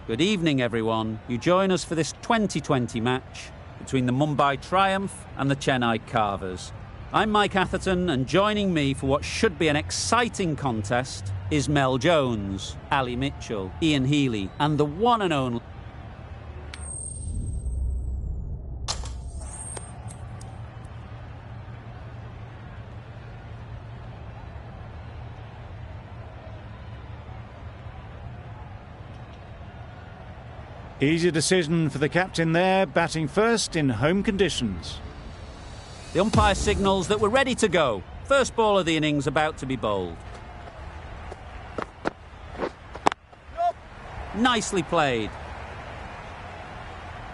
Good evening, everyone. You join us for this 2020 match between the Mumbai Triumph and the Chennai Carvers. I'm Mike Atherton, and joining me for what should be an exciting contest is Mel Jones, Ali Mitchell, Ian Healy, and the one and only... Easy decision for the captain there, batting first in home conditions. The umpire signals that we're ready to go. First ball of the innings about to be bowled. Nicely played.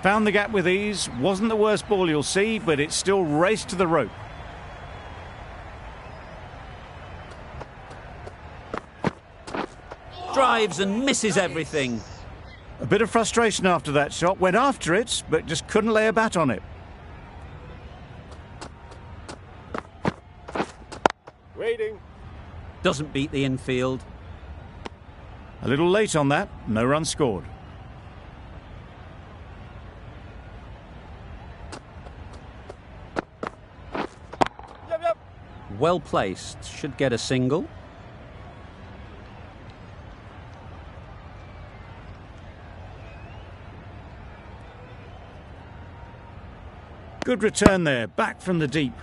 Found the gap with ease. Wasn't the worst ball you'll see, but it still raced to the rope. Drives and misses everything. A bit of frustration after that shot. Went after it, but just couldn't lay a bat on it. Waiting. Doesn't beat the infield. A little late on that. No run scored. Yep. Well placed. Should get a single. Good return there, back from the deep.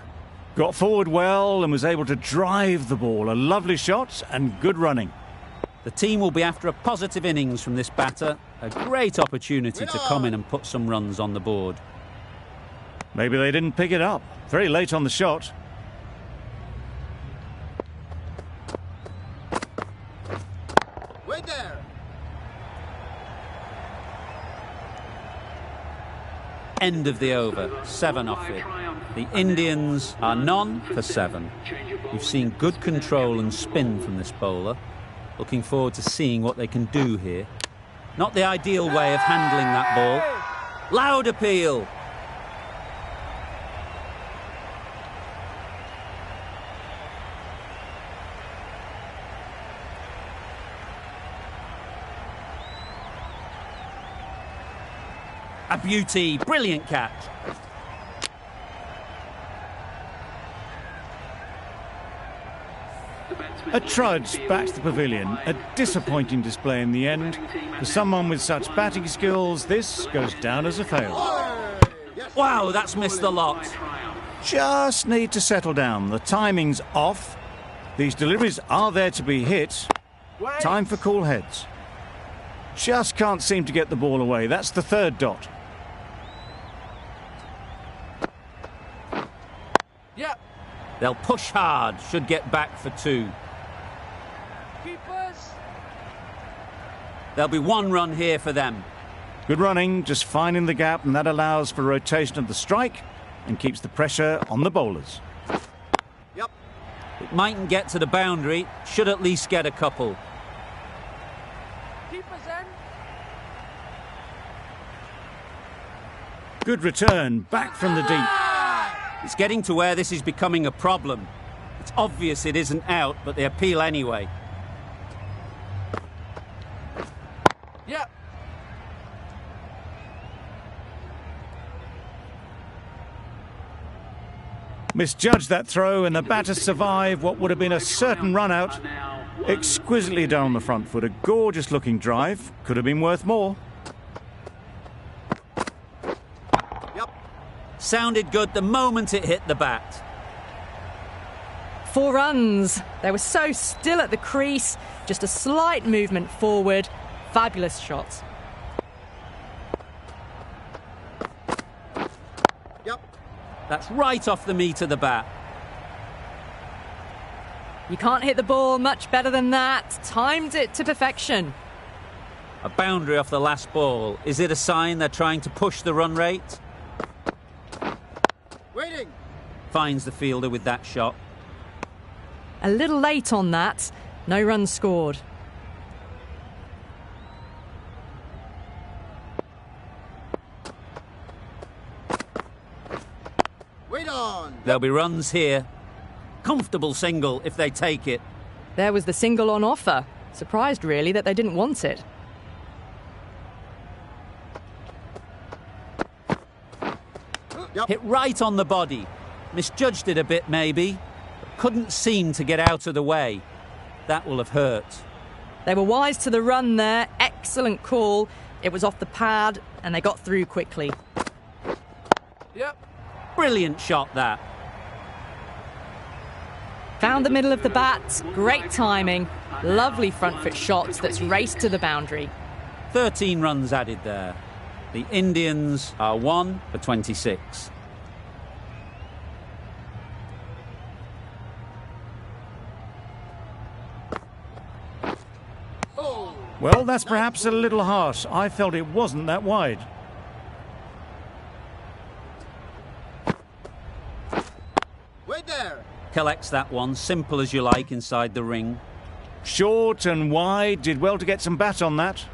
Got forward well and was able to drive the ball. A lovely shot and good running. The team will be after a positive innings from this batter. A great opportunity to come in and put some runs on the board. Maybe they didn't pick it up. Very late on the shot. Wait there. End of the over, 7 off it. The Indians are none for 7. We've seen good control and spin from this bowler. Looking forward to seeing what they can do here. Not the ideal way of handling that ball. Loud appeal. A beauty, brilliant catch. A trudge back to the pavilion. A disappointing display in the end. For someone with such batting skills, this goes down as a fail. Wow, that's missed the lot. Just need to settle down. The timing's off. These deliveries are there to be hit. Time for cool heads. Just can't seem to get the ball away. That's the third dot. Yep. They'll push hard, should get back for 2. Keepers. There'll be 1 run here for them. Good running, just finding the gap, and that allows for rotation of the strike and keeps the pressure on the bowlers. Yep. It mightn't get to the boundary, should at least get a couple. Keepers in. Good return, back from the deep. It's getting to where this is becoming a problem. It's obvious it isn't out, but they appeal anyway. Yep. Misjudged that throw, and the batters survive what would have been a certain run out. Exquisitely done on the front foot. A gorgeous looking drive. Could have been worth more. Sounded good the moment it hit the bat. 4 runs. They were so still at the crease. Just a slight movement forward. Fabulous shot. Yep. That's right off the meat of the bat. You can't hit the ball much better than that. Timed it to perfection. A boundary off the last ball. Is it a sign they're trying to push the run rate? Waiting. Finds the fielder with that shot. A little late on that. No runs scored. Wait on. There'll be runs here. Comfortable single if they take it. There was the single on offer. Surprised, really, that they didn't want it. Hit right on the body. Misjudged it a bit, maybe. But couldn't seem to get out of the way. That will have hurt. They were wise to the run there. Excellent call. It was off the pad, and they got through quickly. Yep. Brilliant shot, that. Found the middle of the bat. Great timing. Lovely front foot shots that's raced to the boundary. 13 runs added there. The Indians are 1 for 26. Well, that's perhaps a little harsh. I felt it wasn't that wide. Wait there. Collects that one, simple as you like, inside the ring. Short and wide, did well to get some bat on that.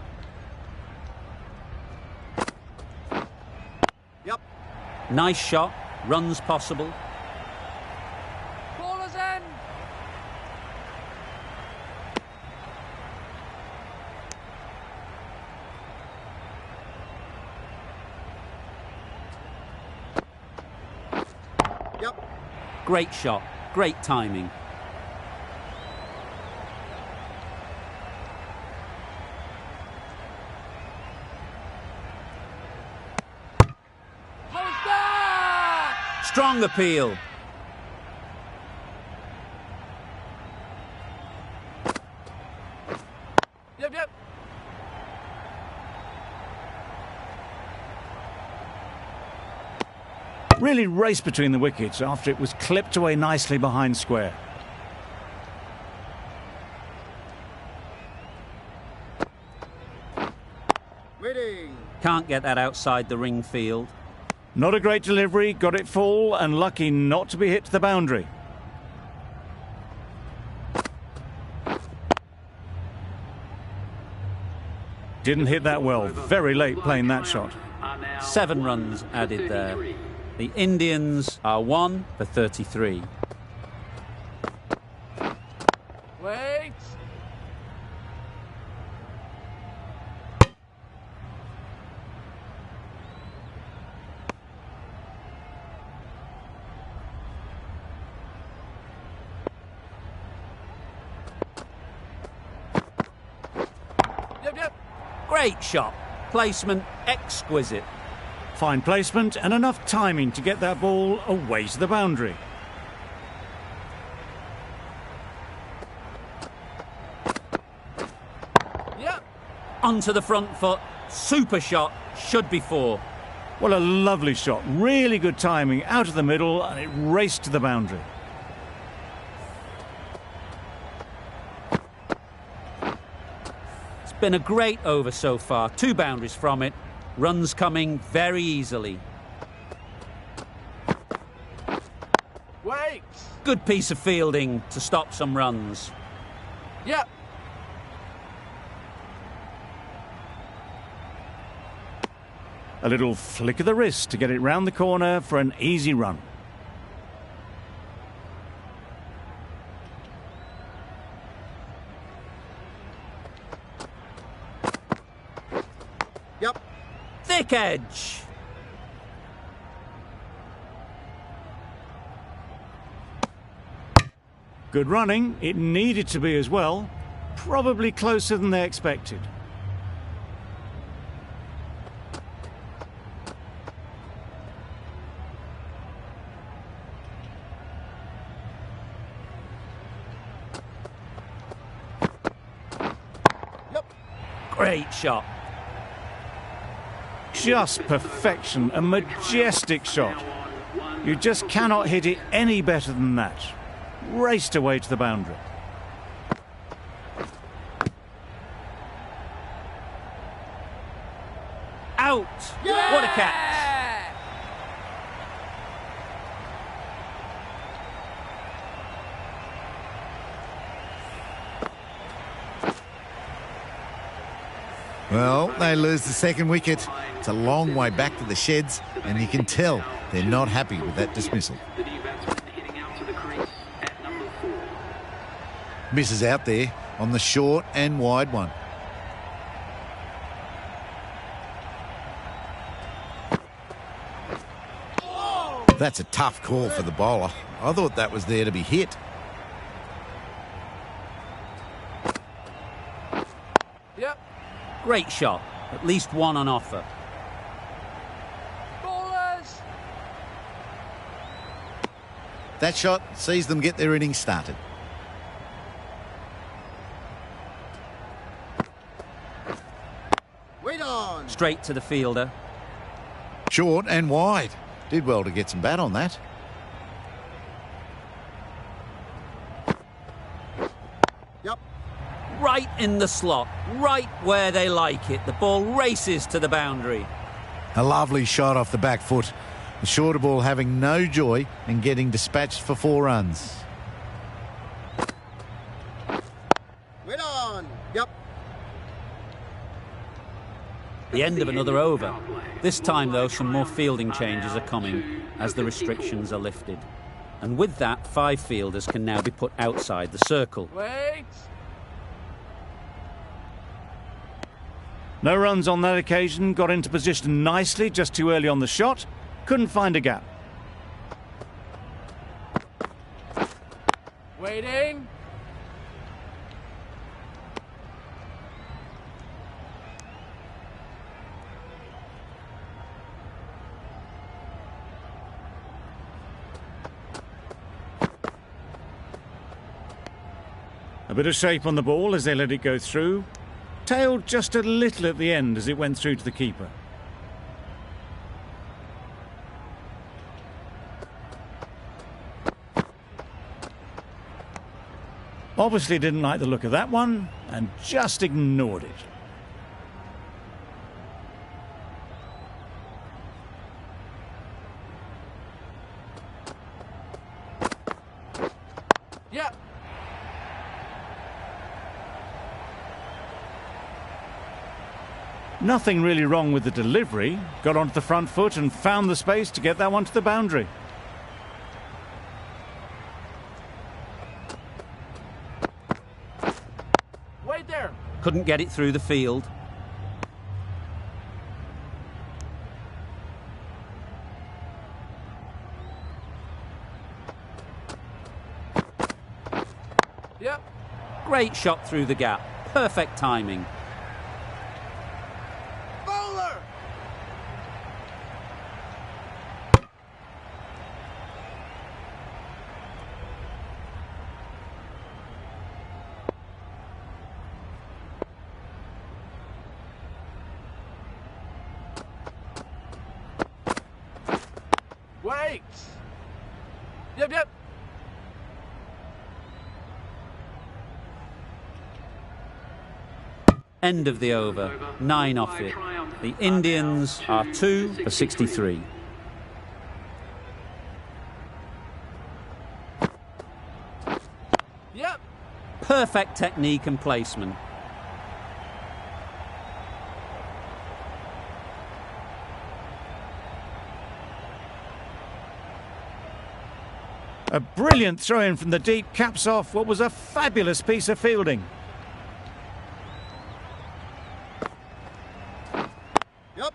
Yep. Nice shot, runs possible. Baller's end. Yep. Great shot, great timing. How's that? Strong appeal. Yep. Really raced between the wickets after it was clipped away nicely behind square. Waiting. Can't get that outside the ring field. Not a great delivery, got it full and lucky not to be hit to the boundary. Didn't hit that well, very late playing that shot. 7 runs added there. The Indians are 1 for 33. Wait. Yep. Great shot. Placement exquisite. Fine placement and enough timing to get that ball away to the boundary. Yep. Onto the front foot. Super shot. Should be 4. Well, a lovely shot, really good timing, out of the middle, and it raced to the boundary. It's been a great over so far. 2 boundaries from it. Runs coming very easily. Wait. Good piece of fielding to stop some runs. Yep. A little flick of the wrist to get it round the corner for an easy run. Yep. Thick edge. Good running, it needed to be as well. Probably closer than they expected. Great shot. Just perfection, a majestic shot. You just cannot hit it any better than that. Raced away to the boundary. Out. Yeah! What a catch. Well, they lose the second wicket. It's a long way back to the sheds, and you can tell they're not happy with that dismissal. Misses out there on the short and wide one. That's a tough call for the bowler. I thought that was there to be hit. Yep. Great shot. At least one on offer. Bowlers. That shot sees them get their innings started. Wait on. Straight to the fielder. Short and wide. Did well to get some bat on that. Yep. Right in the slot. Right where they like it. The ball races to the boundary. A lovely shot off the back foot. The shorter ball having no joy and getting dispatched for 4 runs. Wait on. Yep. The end of another over. This time, though, some more fielding changes are coming as the restrictions are lifted. And with that, 5 fielders can now be put outside the circle. Wait. No runs on that occasion. Got into position nicely, just too early on the shot. Couldn't find a gap. Waiting. A bit of shape on the ball as they let it go through. Tailed just a little at the end as it went through to the keeper. Obviously didn't like the look of that one and just ignored it. Yep. Nothing really wrong with the delivery. Got onto the front foot and found the space to get that one to the boundary. Wait there. Couldn't get it through the field. Yep. Great shot through the gap. Perfect timing. Bowler. Wait. Yep, yep. End of the over. 9 off it. The Indians are 2 for 63. Yep. Perfect technique and placement. A brilliant throw-in from the deep caps off what was a fabulous piece of fielding. Yep.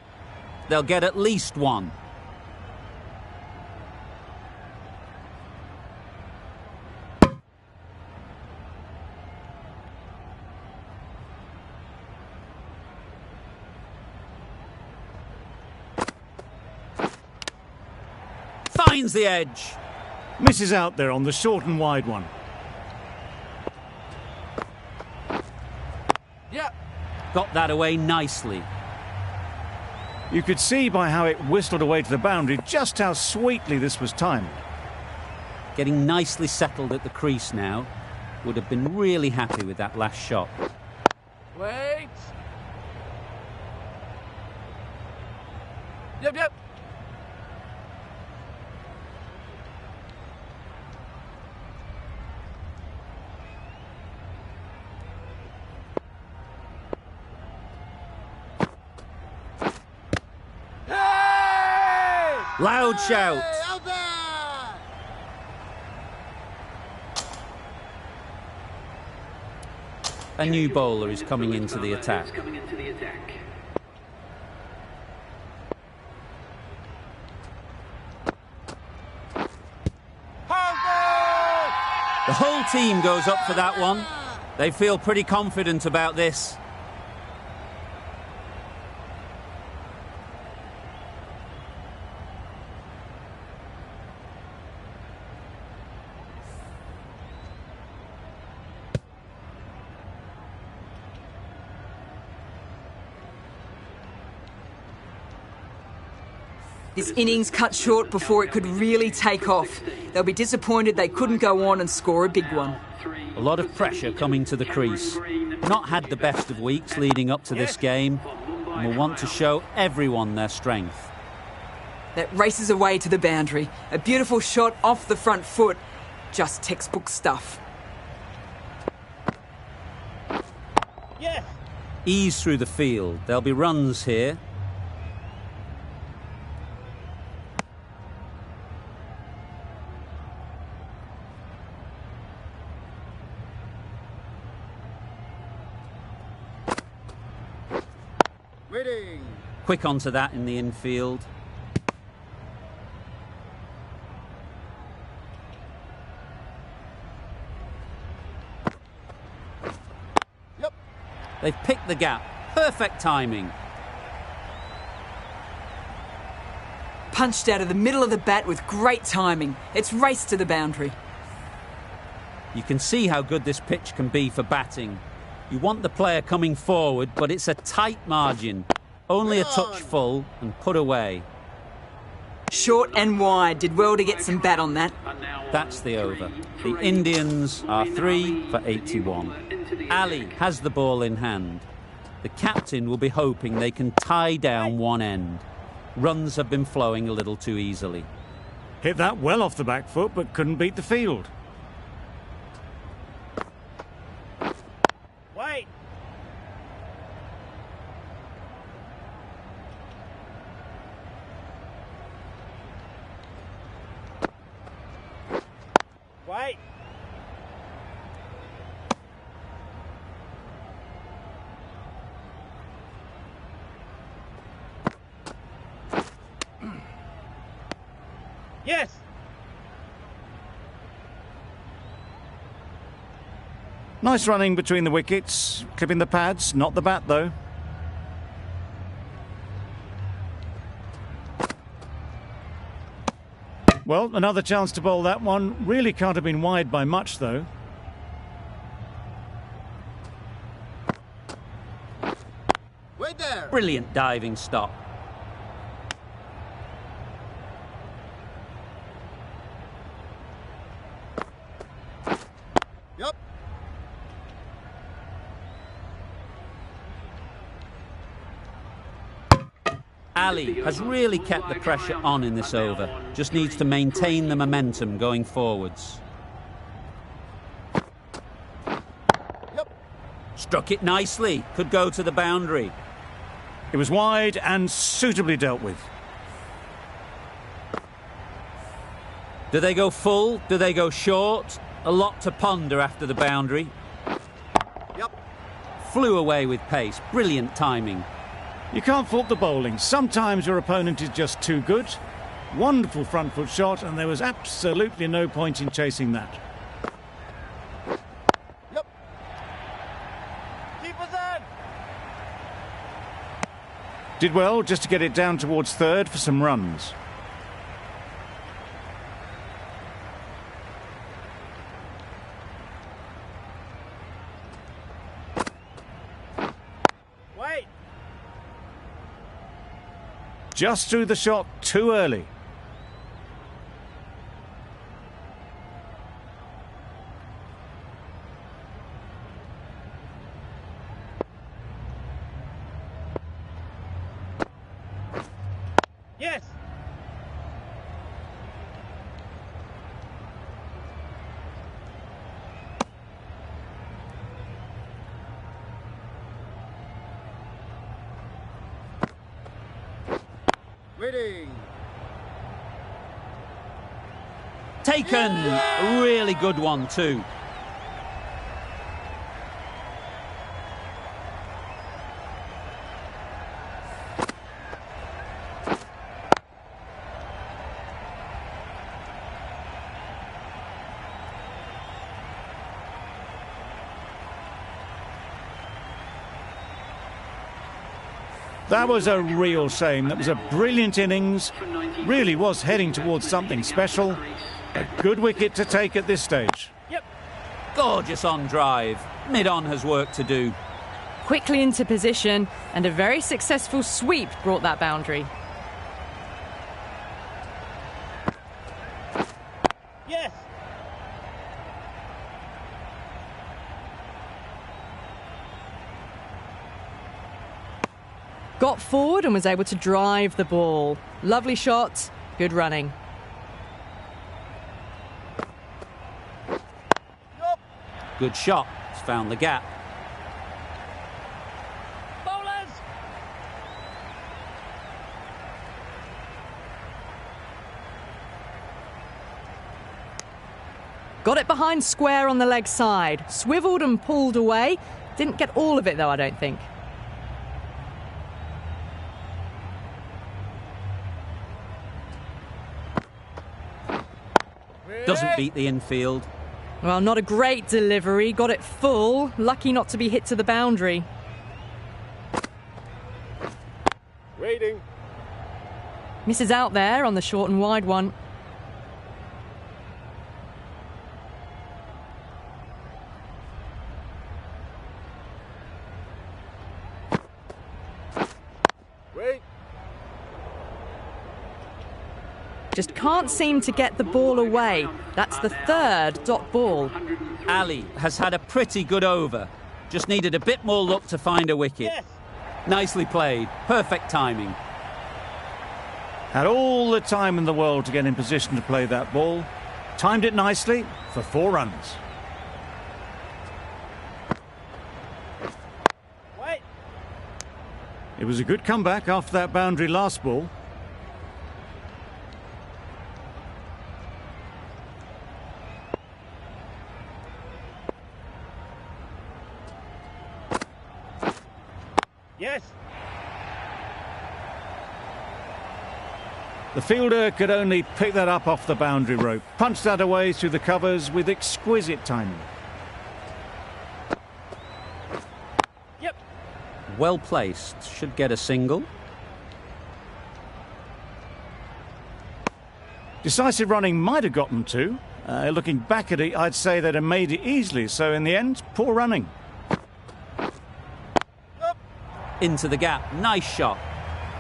They'll get at least one. Finds the edge. Misses out there on the short and wide one. Yep. Got that away nicely. You could see by how it whistled away to the boundary just how sweetly this was timed. Getting nicely settled at the crease now. Would have been really happy with that last shot. Wait. Yep, yep. Loud shout. A new bowler is coming into the attack. The whole team goes up for that one. They feel pretty confident about this. This innings cut short before it could really take off. They'll be disappointed they couldn't go on and score a big one. A lot of pressure coming to the crease. Not had the best of weeks leading up to this game, and will want to show everyone their strength. That races away to the boundary. A beautiful shot off the front foot. Just textbook stuff. Yes. Ease through the field. There'll be runs here. Waiting. Quick onto that in the infield. Yep. They've picked the gap. Perfect timing. Punched out of the middle of the bat with great timing. It's raced to the boundary. You can see how good this pitch can be for batting. You want the player coming forward, but it's a tight margin. Only a touch full and put away. Short and wide. Did well to get some bat on that. That's the over. The Indians are 3 for 81. Ali has the ball in hand. The captain will be hoping they can tie down one end. Runs have been flowing a little too easily. Hit that well off the back foot, but couldn't beat the field. Wait. Wait. Yes. Nice running between the wickets, clipping the pads, not the bat though. Well, another chance to bowl that one. Really can't have been wide by much though. Wait there. Brilliant diving stop. Yep. Ali has really kept the pressure on in this over. Just needs to maintain the momentum going forwards. Yep. Struck it nicely. Could go to the boundary. It was wide and suitably dealt with. Do they go full? Do they go short? A lot to ponder after the boundary. Yep. Flew away with pace. Brilliant timing. You can't fault the bowling. Sometimes your opponent is just too good. Wonderful front foot shot, and there was absolutely no point in chasing that. Yep. Keep us in. Did well just to get it down towards third for some runs. Wait. Just threw the shot too early. Yes. Waiting. Taken. A really good one too. That was a real shame. That was a brilliant innings. Really was heading towards something special. A good wicket to take at this stage. Gorgeous on drive. Mid-on has work to do. Quickly into position, and a very successful sweep brought that boundary. Yes. Got forward and was able to drive the ball. Lovely shot, good running. Good shot. He's found the gap. Bowlers. Got it behind square on the leg side. Swiveled and pulled away. Didn't get all of it though, I don't think. Doesn't beat the infield. Well, not a great delivery. Got it full. Lucky not to be hit to the boundary. Waiting. Misses out there on the short and wide one. Wait. Just can't seem to get the ball away. That's the third dot ball. Ali has had a pretty good over. Just needed a bit more luck to find a wicket. Yes. Nicely played. Perfect timing. Had all the time in the world to get in position to play that ball. Timed it nicely for 4 runs. Wait. It was a good comeback after that boundary last ball. Yes. The fielder could only pick that up off the boundary rope. Punched that away through the covers with exquisite timing. Yep. Well placed. Should get a single. Decisive running might have gotten 2. Looking back at it, I'd say they'd have made it easily. So in the end, poor running. Into the gap. Nice shot.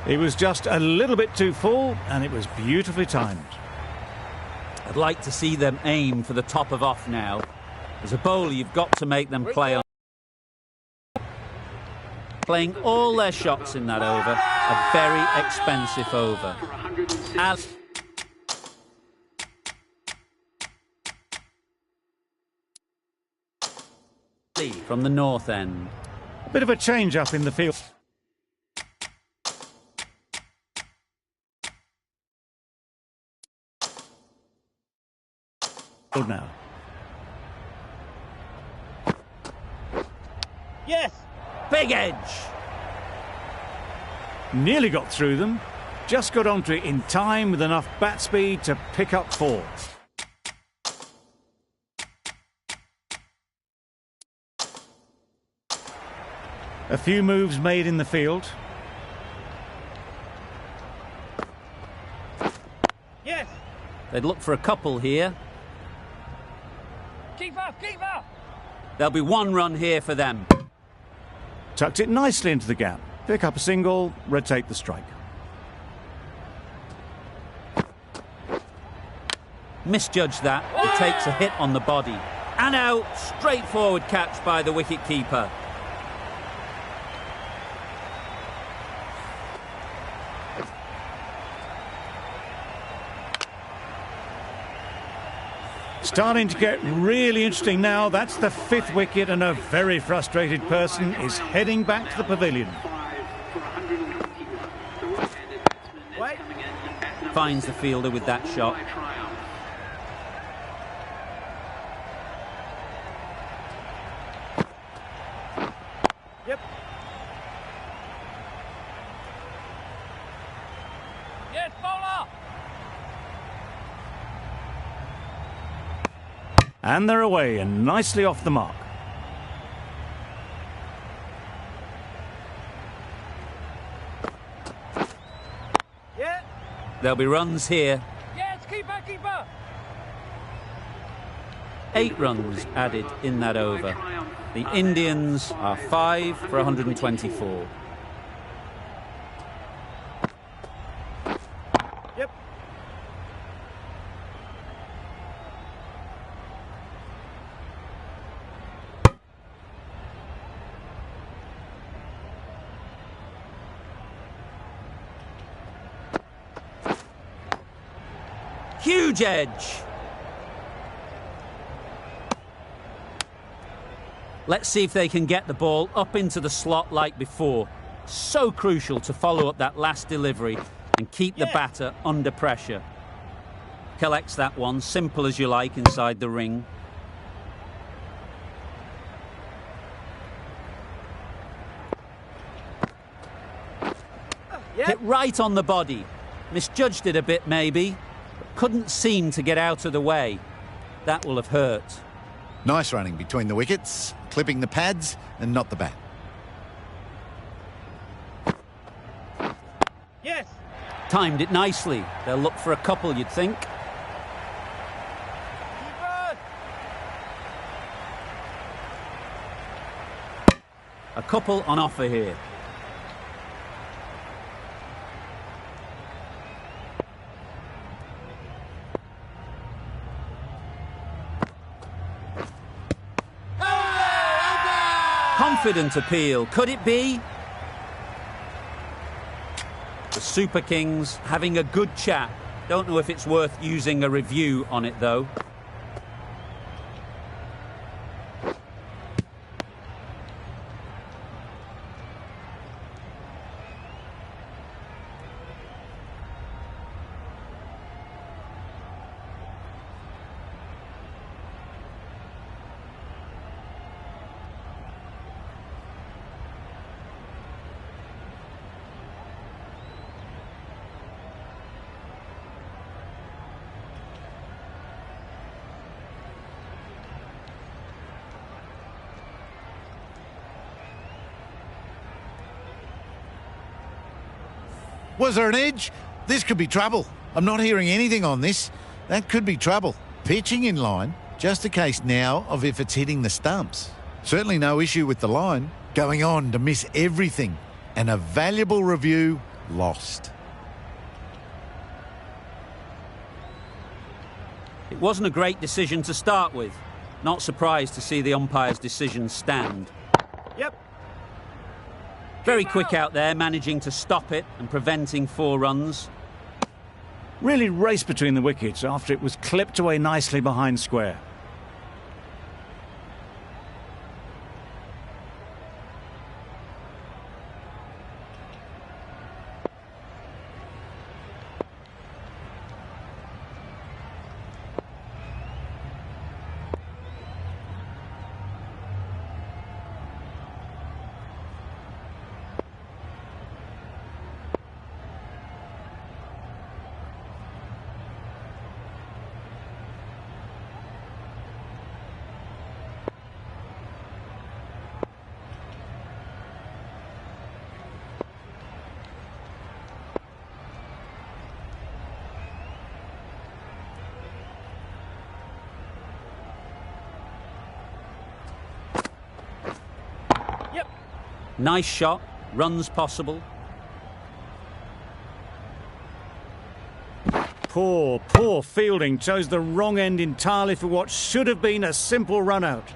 It was just a little bit too full, and it was beautifully timed. I'd like to see them aim for the top of off now. As a bowler, you've got to make them play on. Playing all their shots in that over. A very expensive over. Ali from the north end. A bit of a change up in the field. Now. Yes. Big edge. Nearly got through them. Just got onto it in time with enough bat speed to pick up 4. A few moves made in the field. Yes. They'd look for a couple here. Keep up. Keep up. There'll be 1 run here for them. Tucked it nicely into the gap. Pick up a single, rotate the strike. Misjudged that. It takes a hit on the body. And out. Straightforward catch by the wicket-keeper. Starting to get really interesting now. That's the 5th wicket, and a very frustrated person is heading back to the pavilion. Wait. Finds the fielder with that shot. Yep. Yes, bowler. And they're away and nicely off the mark. There'll be runs here. Yes, keeper, keeper. 8 runs added in that over. The Indians are 5 for 124. Yep. Huge edge. Let's see if they can get the ball up into the slot like before. So crucial to follow up that last delivery and keep the batter under pressure. Collects that one, simple as you like, inside the ring. Hit right on the body. Misjudged it a bit maybe, but couldn't seem to get out of the way. That will have hurt. Nice running between the wickets, clipping the pads and not the bat. Yes. Timed it nicely. They'll look for a couple, you'd think. Keeper. A couple on offer here. Confident appeal. Could it be? The Super Kings having a good chat. Don't know if it's worth using a review on it, though. Was there an edge? This could be trouble. I'm not hearing anything on this. That could be trouble. Pitching in line. Just a case now of if it's hitting the stumps. Certainly no issue with the line. Going on to miss everything. And a valuable review lost. It wasn't a great decision to start with. Not surprised to see the umpire's decision stand. Yep. Very quick out there, managing to stop it and preventing 4 runs. Really raced between the wickets after it was clipped away nicely behind square. Nice shot, runs possible. Poor fielding. Chose the wrong end entirely for what should have been a simple run out.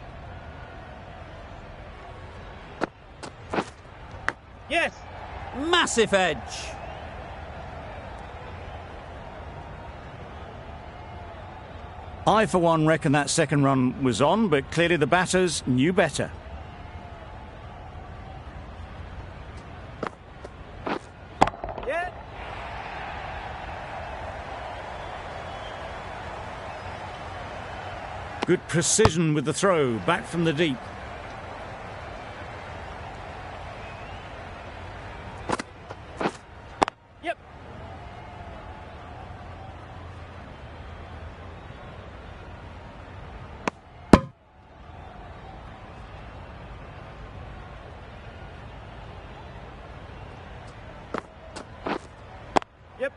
Yes. Massive edge. I, for one, reckon that second run was on, but clearly the batters knew better. Yeah. Good precision with the throw, back from the deep. Yep. Yep.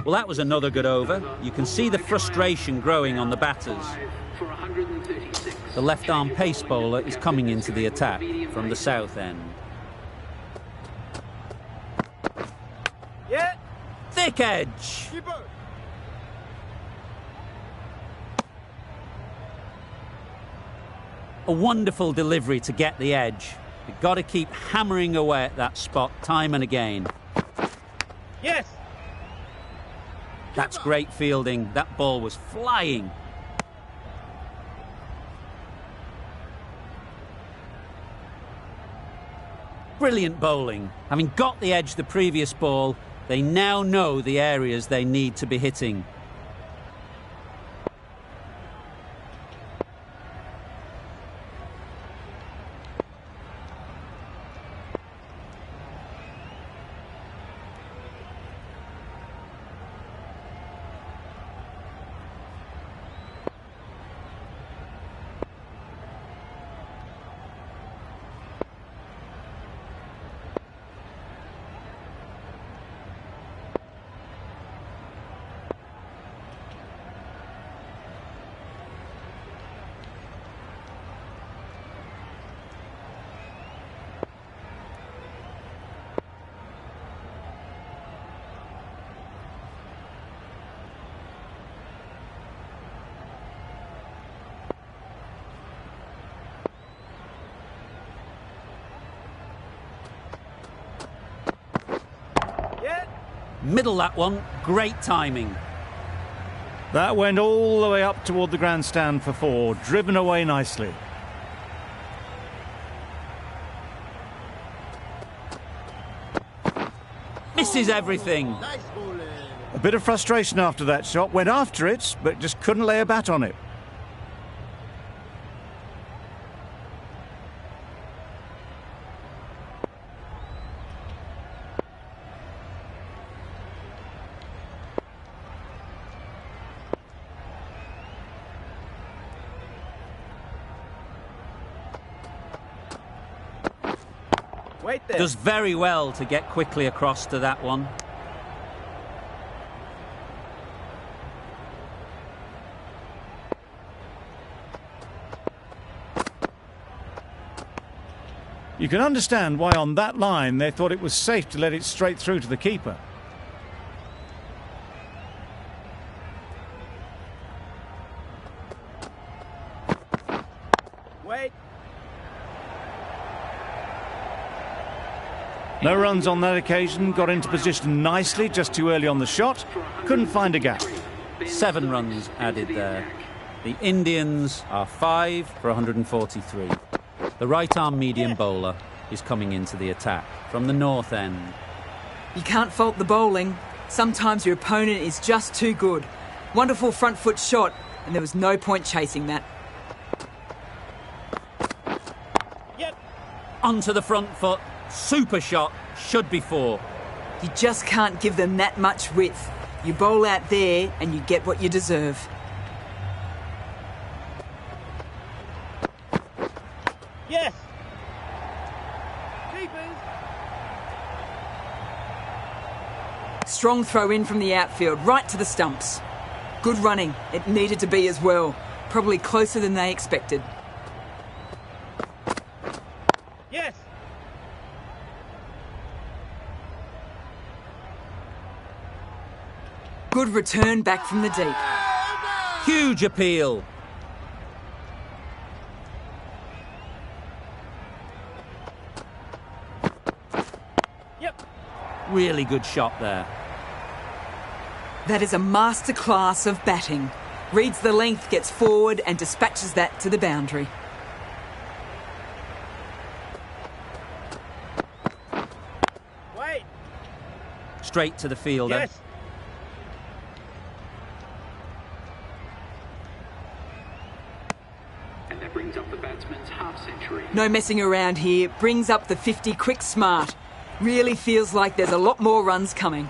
Well, that was another good over. You can see the frustration growing on the batters. The left-arm pace bowler is coming into the attack from the south end. Yeah. Thick edge. A wonderful delivery to get the edge. You've got to keep hammering away at that spot time and again. Yes. That's great fielding. That ball was flying. Brilliant bowling. Having got the edge the previous ball, they now know the areas they need to be hitting. Middle that one, great timing. That went all the way up toward the grandstand for 4, driven away nicely. Misses everything. A bit of frustration after that shot, went after it, but just couldn't lay a bat on it. Wait there. Does very well to get quickly across to that one. You can understand why on that line they thought it was safe to let it straight through to the keeper. Wait. No runs on that occasion, got into position nicely, just too early on the shot, couldn't find a gap. 7 runs added there. The Indians are 5 for 143. The right-arm medium bowler is coming into the attack from the north end. You can't fault the bowling. Sometimes your opponent is just too good. Wonderful front foot shot, and there was no point chasing that. Yep. Onto the front foot. Super shot. Should be 4. You just can't give them that much width. You bowl out there and you get what you deserve. Yes. Keepers. Strong throw in from the outfield, right to the stumps. Good running. It needed to be as well. Probably closer than they expected. Yes. Good return back from the deep. Huge appeal. Yep. Really good shot there. That is a masterclass of batting. Reads the length, gets forward and dispatches that to the boundary. Wait. Straight to the fielder. Yes. And that brings up the batsman's half-century. No messing around here. Brings up the 50 quick smart. Really feels like there's a lot more runs coming.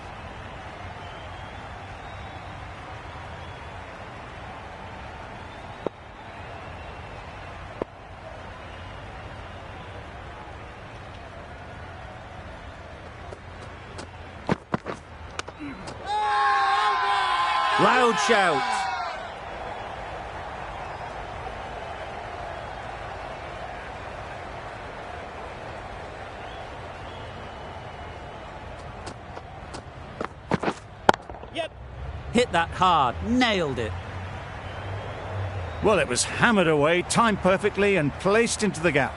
Loud shout. Yep. Hit that hard, nailed it. Well, it was hammered away, timed perfectly and placed into the gap.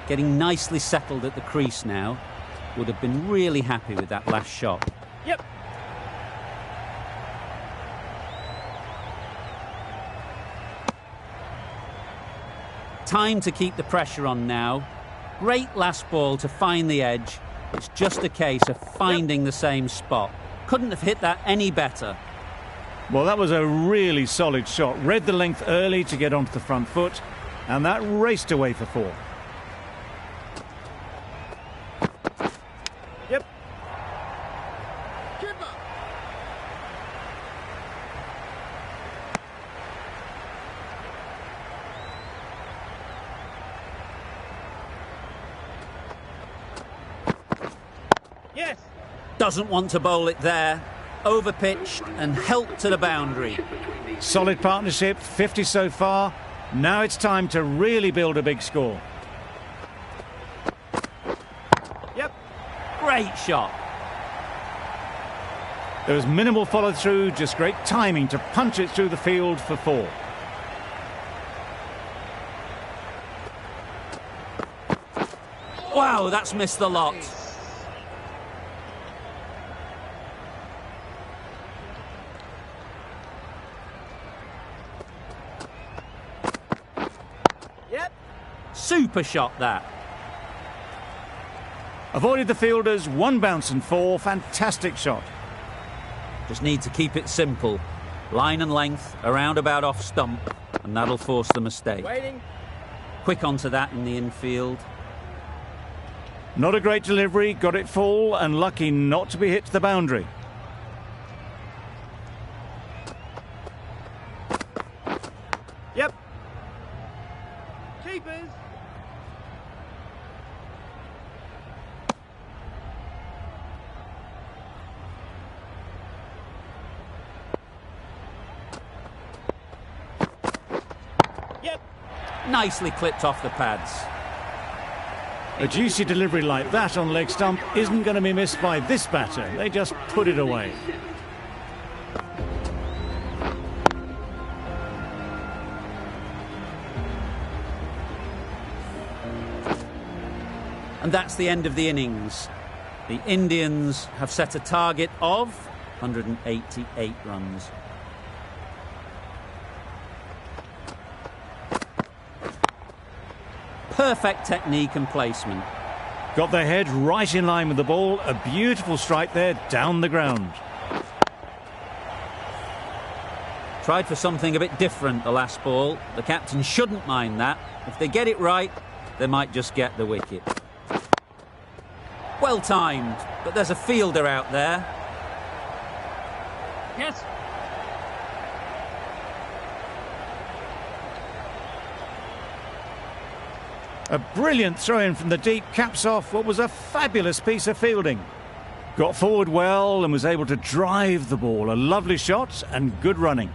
Getting nicely settled at the crease now. Would have been really happy with that last shot. Yep. Time to keep the pressure on now. Great last ball to find the edge. It's just a case of finding the same spot. Couldn't have hit that any better. Well, that was a really solid shot. Read the length early to get onto the front foot, and that raced away for 4. Yep. Yes. Doesn't want to bowl it there. Overpitched and helped to the boundary. Solid partnership, 50 so far. Now it's time to really build a big score. Yep. Great shot. There was minimal follow-through, just great timing to punch it through the field for 4. Wow, that's missed the lot. Yep. Super shot that. Avoided the fielders, 1 bounce and 4. Fantastic shot. Just need to keep it simple. Line and length, around about off stump, and that'll force the mistake. Waiting. Quick onto that in the infield. Not a great delivery, got it full and lucky not to be hit to the boundary. Yep. Keepers. Yep. Nicely clipped off the pads. A juicy delivery like that on leg stump isn't going to be missed by this batter. They just put it away. And that's the end of the innings. The Indians have set a target of 188 runs. Perfect technique and placement. Got their head right in line with the ball. A beautiful strike there down the ground. Tried for something a bit different the last ball. The captain shouldn't mind that. If they get it right, they might just get the wicket. Well timed, but there's a fielder out there. Yes. A brilliant throw-in from the deep caps off what was a fabulous piece of fielding. Got forward well and was able to drive the ball. A lovely shot and good running.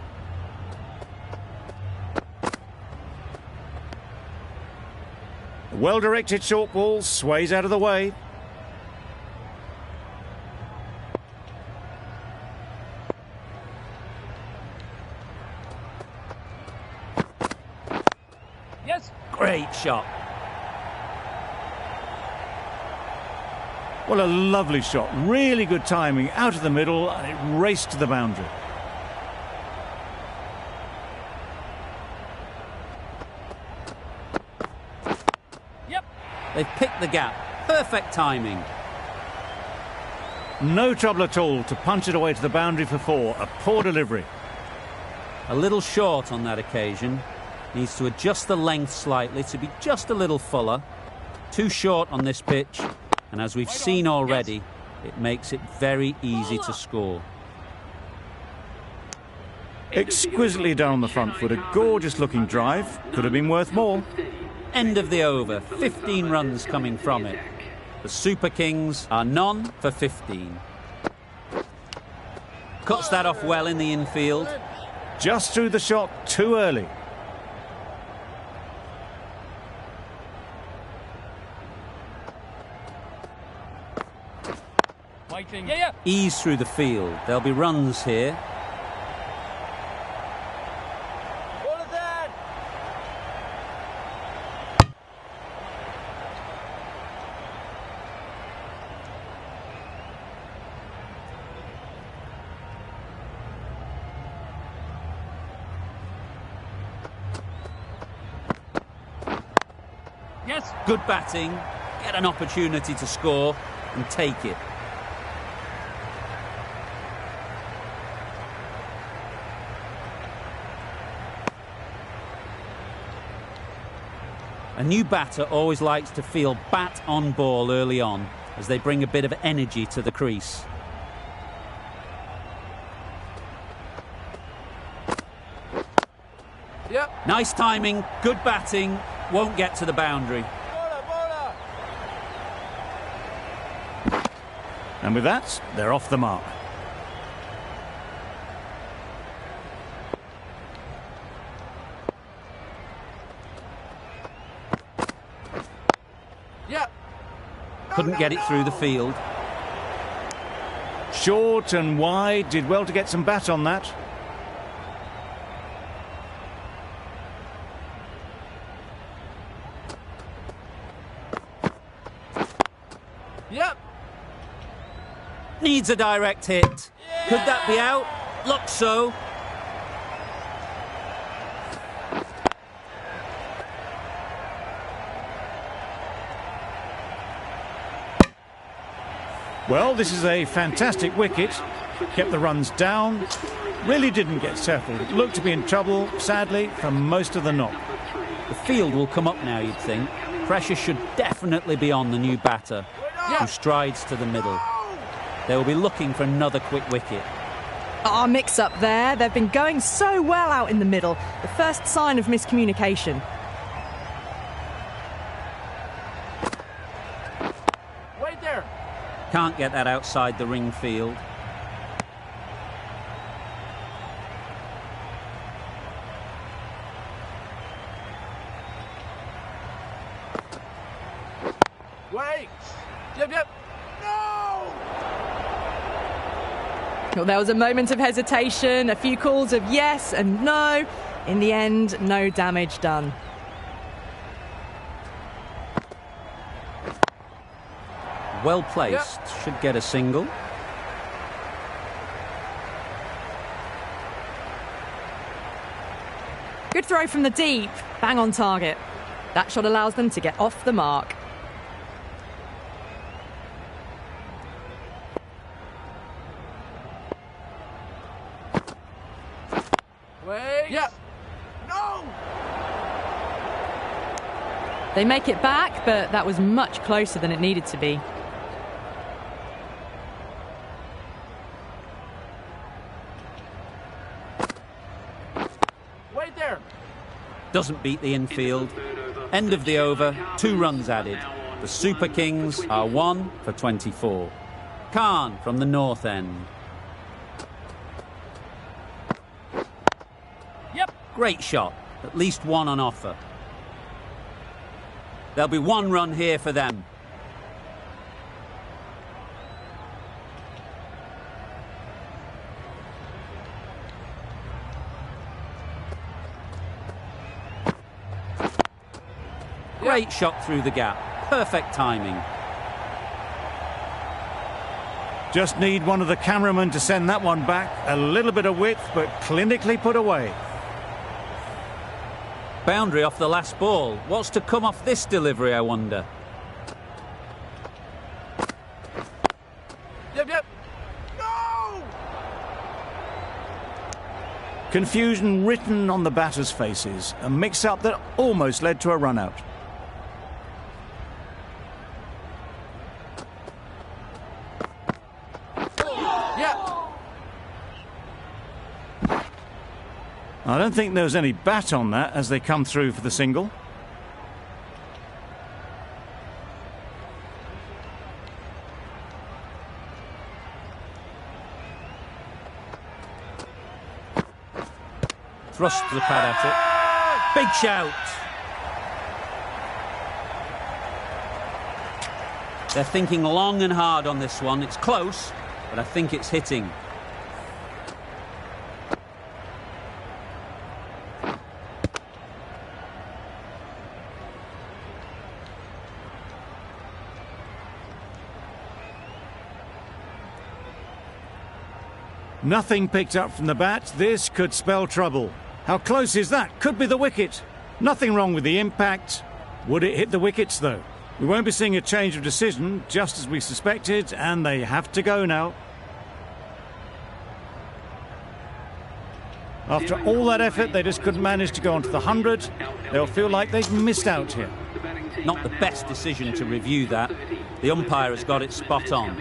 A well-directed short ball sways out of the way. Yes. Great shot. Well, a lovely shot. Really good timing out of the middle and it raced to the boundary. Yep. They've picked the gap. Perfect timing. No trouble at all to punch it away to the boundary for 4. A poor delivery. A little short on that occasion. Needs to adjust the length slightly to be just a little fuller. Too short on this pitch. And as we've seen already, it makes it very easy to score. Exquisitely done on the front foot. A gorgeous looking drive. Could have been worth more. End of the over. 15 runs coming from it. The Super Kings are none for 15. Cuts that off well in the infield. Just threw the shot too early. Waiting. Yeah. Ease through the field. There'll be runs here. What is that? Yes. Good batting. Get an opportunity to score and take it. A new batter always likes to feel bat on ball early on as they bring a bit of energy to the crease. Yep. Nice timing, good batting, won't get to the boundary. And with that, they're off the mark. Yep. Couldn't get it through the field. Short and wide, did well to get some bat on that. Yep. Needs a direct hit. Could that be out? Looks so. Well, this is a fantastic wicket. Kept the runs down. Really didn't get settled. Looked to be in trouble, sadly, for most of the knock. The field will come up now, you'd think. Pressure should definitely be on the new batter, who strides to the middle. They will be looking for another quick wicket. Ah, mix up there. They've been going so well out in the middle. The first sign of miscommunication. Wait there. Can't get that outside the ring field. Wait. Yep. No! Well, there was a moment of hesitation, a few calls of yes and no. In the end, no damage done. Well placed. Should get a single. Good throw from the deep. Bang on target. That shot allows them to get off the mark. Wait. Yep. No! They make it back, but that was much closer than it needed to be. Wait there. Doesn't beat the infield. End of the over, 2 runs added. The Super Kings are 1 for 24. Khan from the north end. Yep. Great shot. At least 1 on offer. There'll be 1 run here for them. Great shot through the gap. Perfect timing. Just need one of the cameramen to send that one back. A little bit of width, but clinically put away. Boundary off the last ball. What's to come off this delivery, I wonder? Yep. No! Confusion written on the batters' faces. A mix-up that almost led to a run-out. I don't think there was any bat on that as they come through for the single. Thrust the pad at it. Big shout. They're thinking long and hard on this one. It's close, but I think it's hitting. Nothing picked up from the bat. This could spell trouble. How close is that? Could be the wicket. Nothing wrong with the impact. Would it hit the wickets, though? We won't be seeing a change of decision, just as we suspected, and they have to go now. After all that effort, they just couldn't manage to go onto the 100. They'll feel like they've missed out here. Not the best decision to review that. The umpire has got it spot on.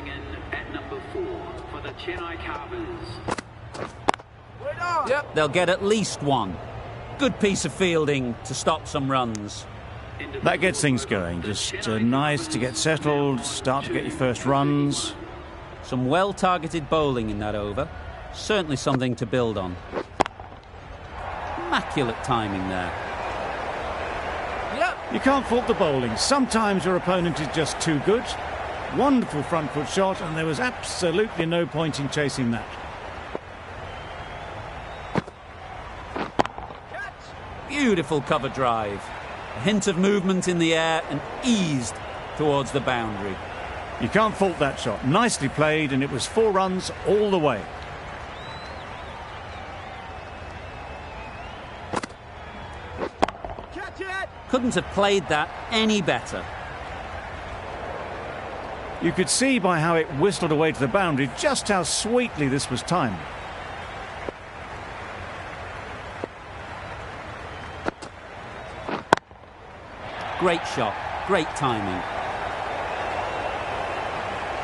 Yep. They'll get at least one. Good piece of fielding to stop some runs. That gets things going. Just nice to get settled, start to get your first runs. Some well-targeted bowling in that over. Certainly something to build on. Immaculate timing there. Yep. You can't fault the bowling. Sometimes your opponent is just too good. Wonderful front foot shot, and there was absolutely no point in chasing that. Beautiful cover drive. A hint of movement in the air and eased towards the boundary. You can't fault that shot. Nicely played, and it was 4 runs all the way. Catch it. Couldn't have played that any better. You could see by how it whistled away to the boundary just how sweetly this was timed. Great shot, great timing.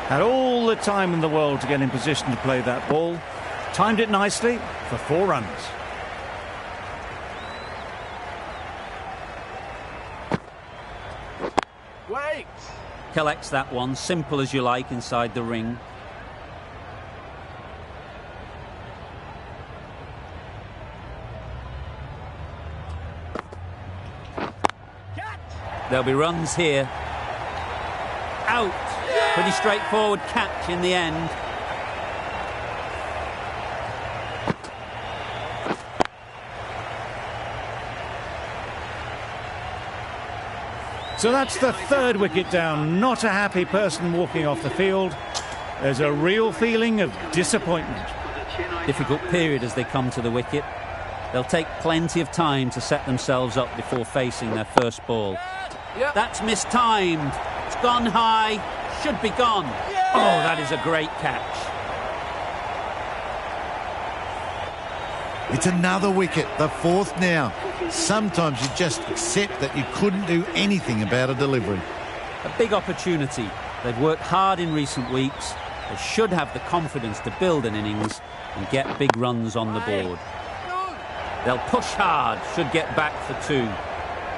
Had all the time in the world to get in position to play that ball. Timed it nicely for 4 runs. Wait. Collects that one, simple as you like, inside the ring. There'll be runs here. Out. Pretty straightforward catch in the end. So that's the 3rd wicket down. Not a happy person walking off the field. There's a real feeling of disappointment. Difficult period as they come to the wicket. They'll take plenty of time to set themselves up before facing their first ball. Yep. That's mistimed. It's gone high. Should be gone. Oh, that is a great catch. It's another wicket, the 4th now. Sometimes you just accept that you couldn't do anything about a delivery. A big opportunity. They've worked hard in recent weeks. They should have the confidence to build an innings and get big runs on the board. They'll push hard, should get back for 2.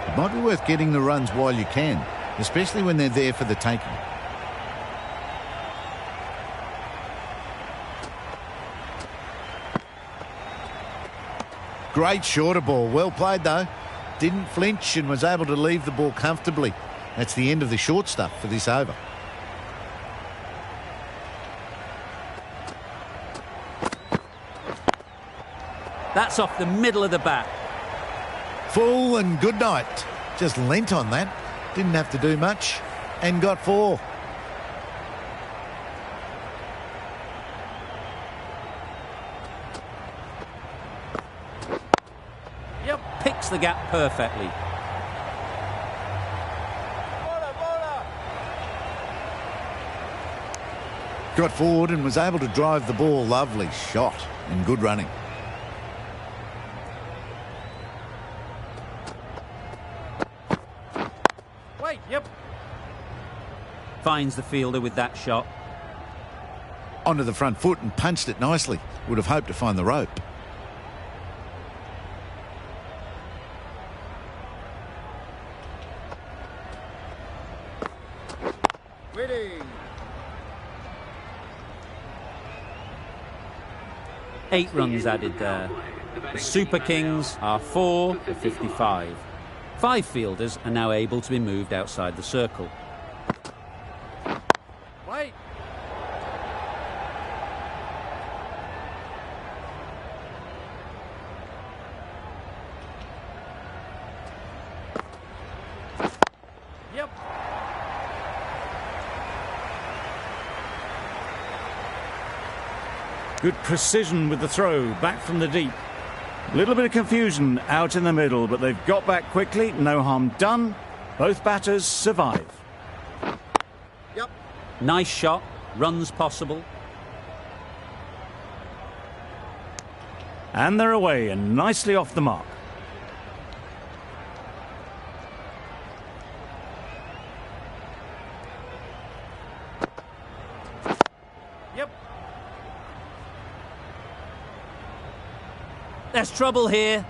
It might be worth getting the runs while you can, especially when they're there for the taking. Great shorter ball. Well played, though. Didn't flinch and was able to leave the ball comfortably. That's the end of the short stuff for this over. That's off the middle of the bat. Full and good night. Just leant on that. Didn't have to do much and got 4. Yep, picks the gap perfectly. Got forward and was able to drive the ball. Lovely shot and good running. Wait. Yep. Finds the fielder with that shot. Onto the front foot and punched it nicely. Would have hoped to find the rope. Winning. 8 runs added there. The Super Kings are 4 for 55. 5 fielders are now able to be moved outside the circle. Wait. Yep. Good precision with the throw, back from the deep. A little bit of confusion out in the middle, but they've got back quickly, no harm done. Both batters survive. Yep. Nice shot, runs possible. And they're away and nicely off the mark. Yep. There's trouble here.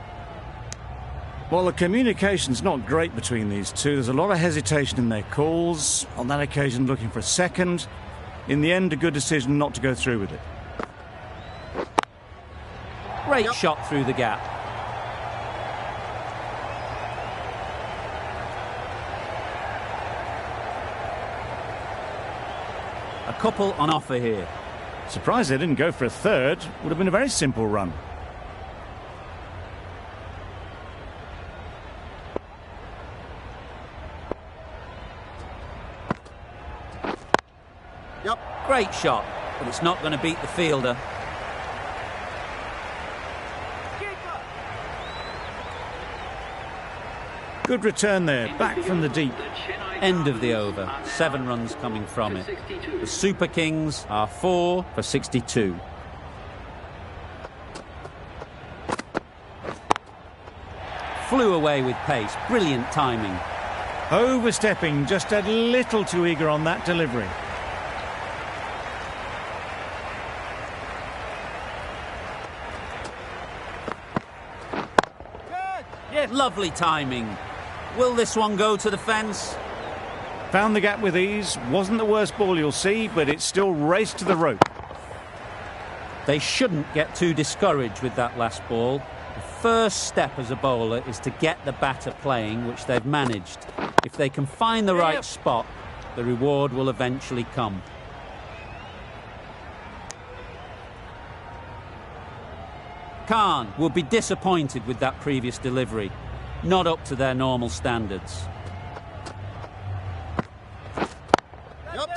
Well, the communication's not great between these two. There's a lot of hesitation in their calls. On that occasion, looking for a second. In the end, a good decision not to go through with it. Great shot through the gap. A couple on offer here. Surprised they didn't go for a third. Would have been a very simple run. Yep. Great shot, but it's not going to beat the fielder. Good return there, back from the deep. End of the over, 7 runs coming from it. The Super Kings are 4 for 62. Flew away with pace, brilliant timing. Overstepping, just a little too eager on that delivery. Yes. Lovely timing. Will this one go to the fence? Found the gap with ease. Wasn't the worst ball you'll see, but it still raced to the rope. They shouldn't get too discouraged with that last ball. The first step as a bowler is to get the batter playing, which they've managed. If they can find the right spot, the reward will eventually come. Khan will be disappointed with that previous delivery. Not up to their normal standards. Yep.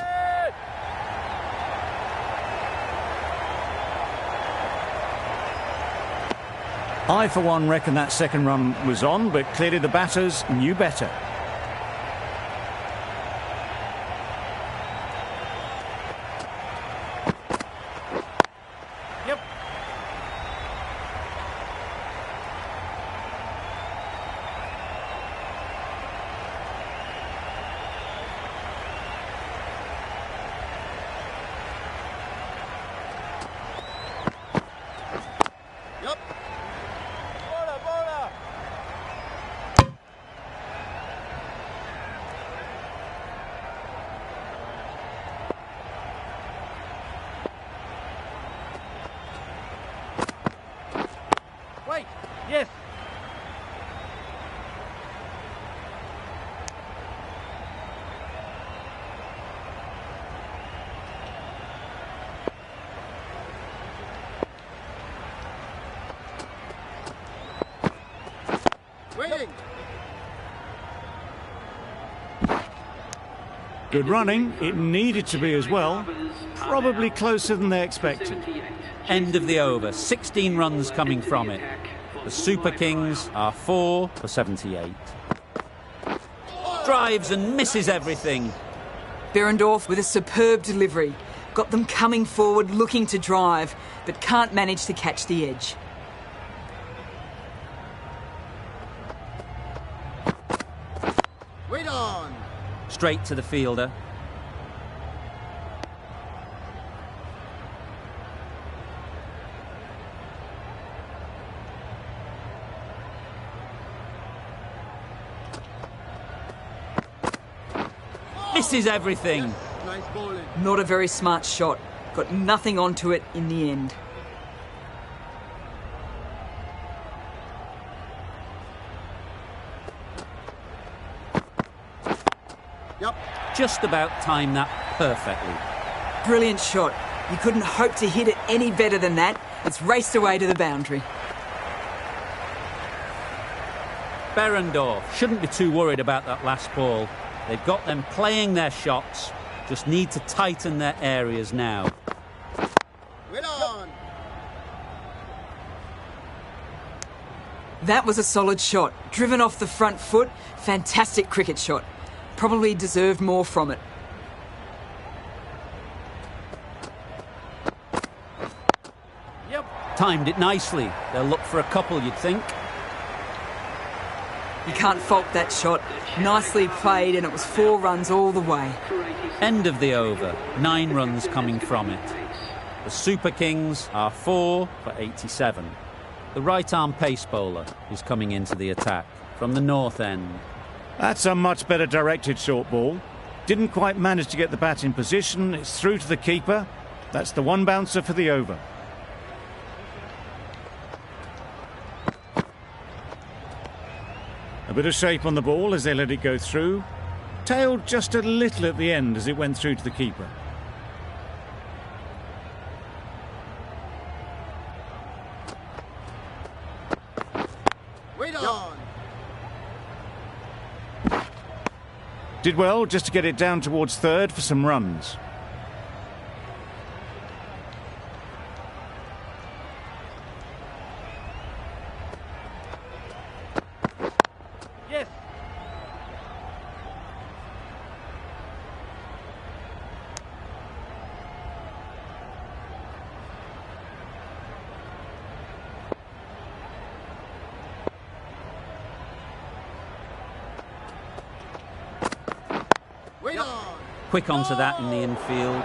I, for one, reckon that second run was on, but clearly the batters knew better. Yep. Yep. Bowler, bowler. Wait. Yes. Waiting. Good running. It needed to be as well. Probably closer than they expected. End of the over, 16 runs coming from it. The Super Kings are 4 for 78. Drives and misses everything. Behrendorff with a superb delivery. Got them coming forward, looking to drive, but can't manage to catch the edge. Wait on. Straight to the fielder. Misses everything. Nice bowling. Not a very smart shot. Got nothing onto it in the end. Yep. Just about timed that perfectly. Brilliant shot. You couldn't hope to hit it any better than that. It's raced away to the boundary. Behrendorff shouldn't be too worried about that last ball. They've got them playing their shots, just need to tighten their areas now. Well on. That was a solid shot. Driven off the front foot. Fantastic cricket shot. Probably deserved more from it. Yep. Timed it nicely. They'll look for a couple, you'd think. You can't fault that shot. Nicely played, and it was 4 runs all the way. End of the over, 9 runs coming from it. The Super Kings are 4 for 87. The right-arm pace bowler is coming into the attack from the north end. That's a much better directed short ball. Didn't quite manage to get the bat in position. It's through to the keeper. That's the one bouncer for the over. A bit of shape on the ball as they let it go through. Tailed just a little at the end as it went through to the keeper. Wait on. Did well just to get it down towards third for some runs. Yes. Wait on. Quick onto that in the infield.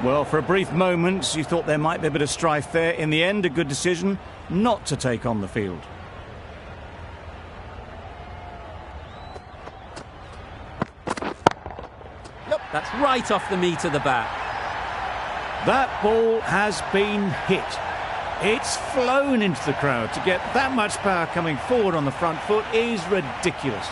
Well, for a brief moment, you thought there might be a bit of strife there. In the end, a good decision not to take on the field. That's right off the meat of the bat. That ball has been hit. It's flown into the crowd. To get that much power coming forward on the front foot is ridiculous.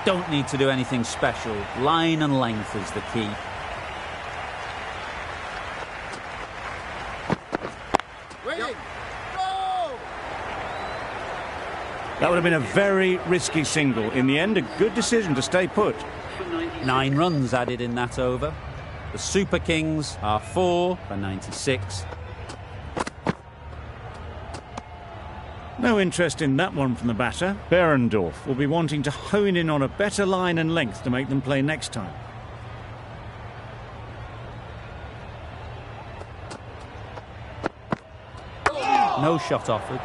Don't need to do anything special. Line and length is the key. Waiting. Go. That would have been a very risky single. In the end, a good decision to stay put. 9 runs added in that over. The Super Kings are 4 for 96. No interest in that one from the batter. Behrendorff will be wanting to hone in on a better line and length to make them play next time. No shot offered.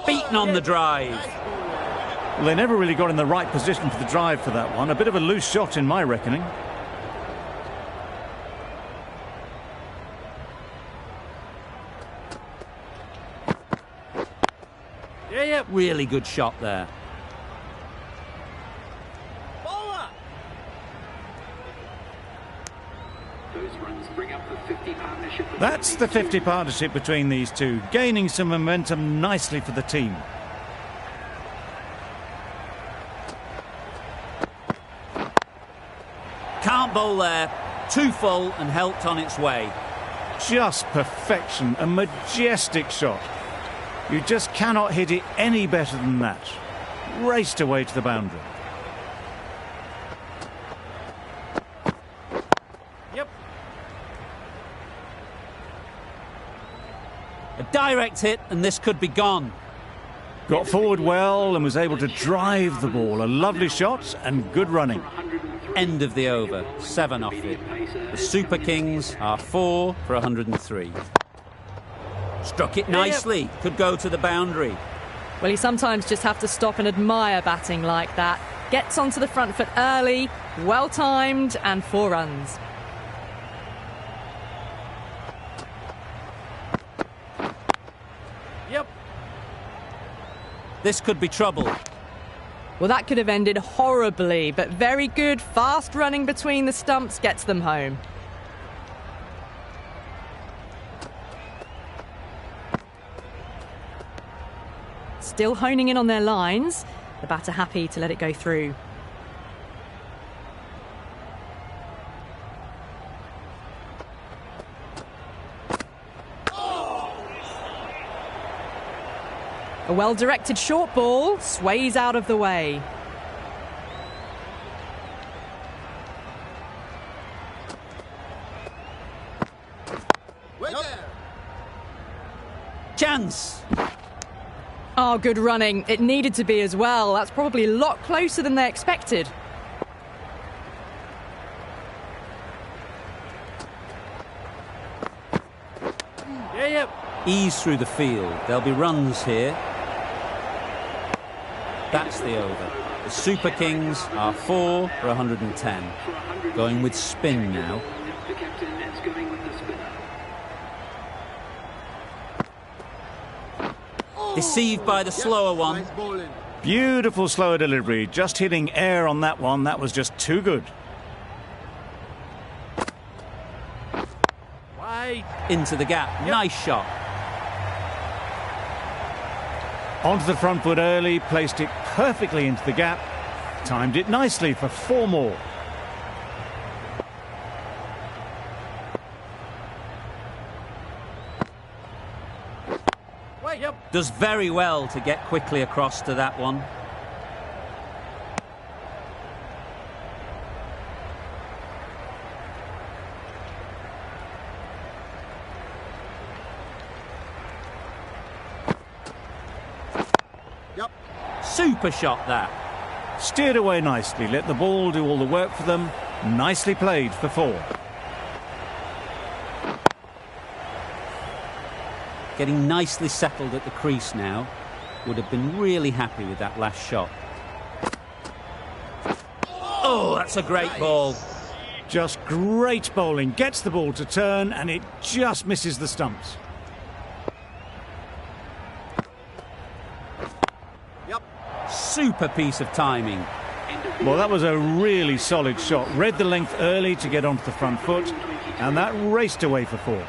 Beaten on the drive. Well, they never really got in the right position for the drive for that one. A bit of a loose shot in my reckoning. Yeah. Really good shot there. Bowler. Those runs bring up the 50 partnership. That's the 50 partnership between these two, gaining some momentum nicely for the team. Can't bowl there. Too full and helped on its way. Just perfection, a majestic shot. You just cannot hit it any better than that. Raced away to the boundary. Yep. A direct hit and this could be gone. Got forward well and was able to drive the ball. A lovely shot and good running. End of the over, 7 off it. The Super Kings are 4 for 103. Struck it nicely, could go to the boundary. Well, you sometimes just have to stop and admire batting like that. Gets onto the front foot early, well timed, and 4 runs. This could be trouble. Well, that could have ended horribly, but very good, fast running between the stumps gets them home. Still honing in on their lines. The batter happy to let it go through. A well-directed short ball sways out of the way. Chance! Oh, good running. It needed to be as well. That's probably a lot closer than they expected. Yep. Ease through the field. There'll be runs here. That's the over. The Super Kings are 4 for 110. Going with spin now. The captain is going with the spinner. Deceived by the slower one. Beautiful slower delivery. Just hitting air on that one. That was just too good. Wide. Into the gap. Nice shot. Onto the front foot early, placed it perfectly into the gap. Timed it nicely for 4 more. Yep. Does very well to get quickly across to that one. Yep. Super shot that. Steered away nicely, let the ball do all the work for them. Nicely played for 4. Getting nicely settled at the crease now. Would have been really happy with that last shot. Oh, that's a great ball. Just great bowling. Gets the ball to turn and it just misses the stumps. Yep. Super piece of timing. Well, that was a really solid shot. Read the length early to get onto the front foot, and that raced away for 4.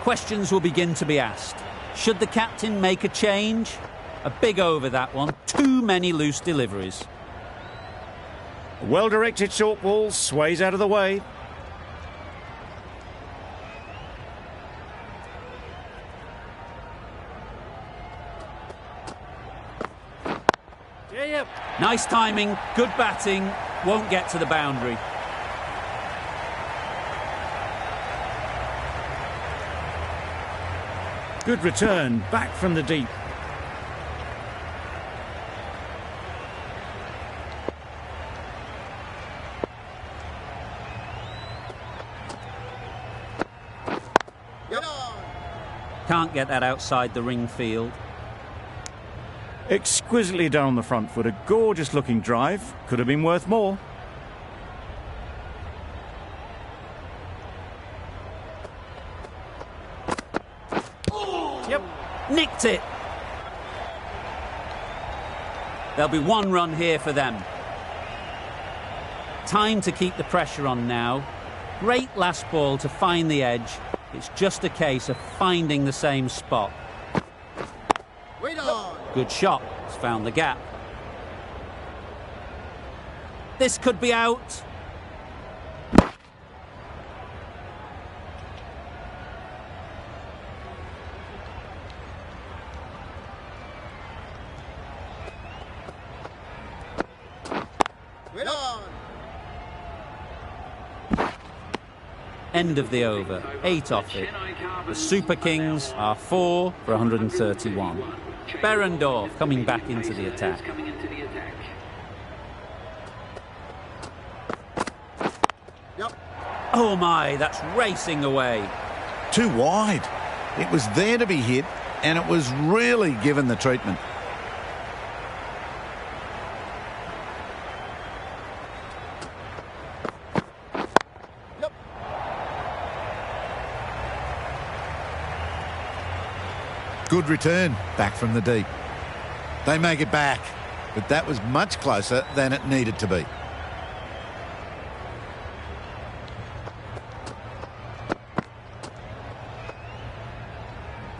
Questions will begin to be asked. Should the captain make a change? A big over that one. Too many loose deliveries. Well-directed short ball sways out of the way. Yep. Nice timing, good batting. Won't get to the boundary. Good return, back from the deep. Can't get that outside the ring field. Exquisitely done on the front foot. A gorgeous looking drive. Could have been worth more. Yep. Nicked it. There'll be 1 run here for them. Time to keep the pressure on now. Great last ball to find the edge. It's just a case of finding the same spot. Wait on. Good shot. It's found the gap. This could be out. Wait on. End of the over. 8 off it. The Super Kings are 4 for 131. Berendorf coming back into the attack. Yep. Oh my, that's racing away. Too wide. It was there to be hit, and it was really given the treatment. Good return, back from the deep. They make it back, but that was much closer than it needed to be.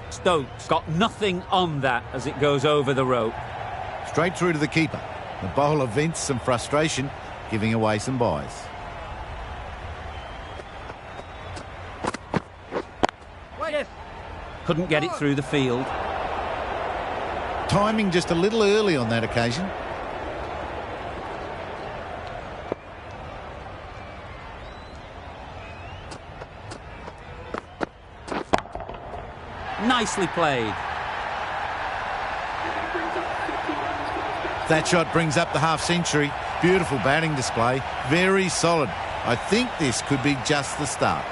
Stokes got nothing on that as it goes over the rope. Straight through to the keeper. The bowler vents some frustration, giving away some byes. Couldn't get it through the field. Timing just a little early on that occasion. Nicely played. That shot brings up the half-century. Beautiful batting display. Very solid. I think this could be just the start.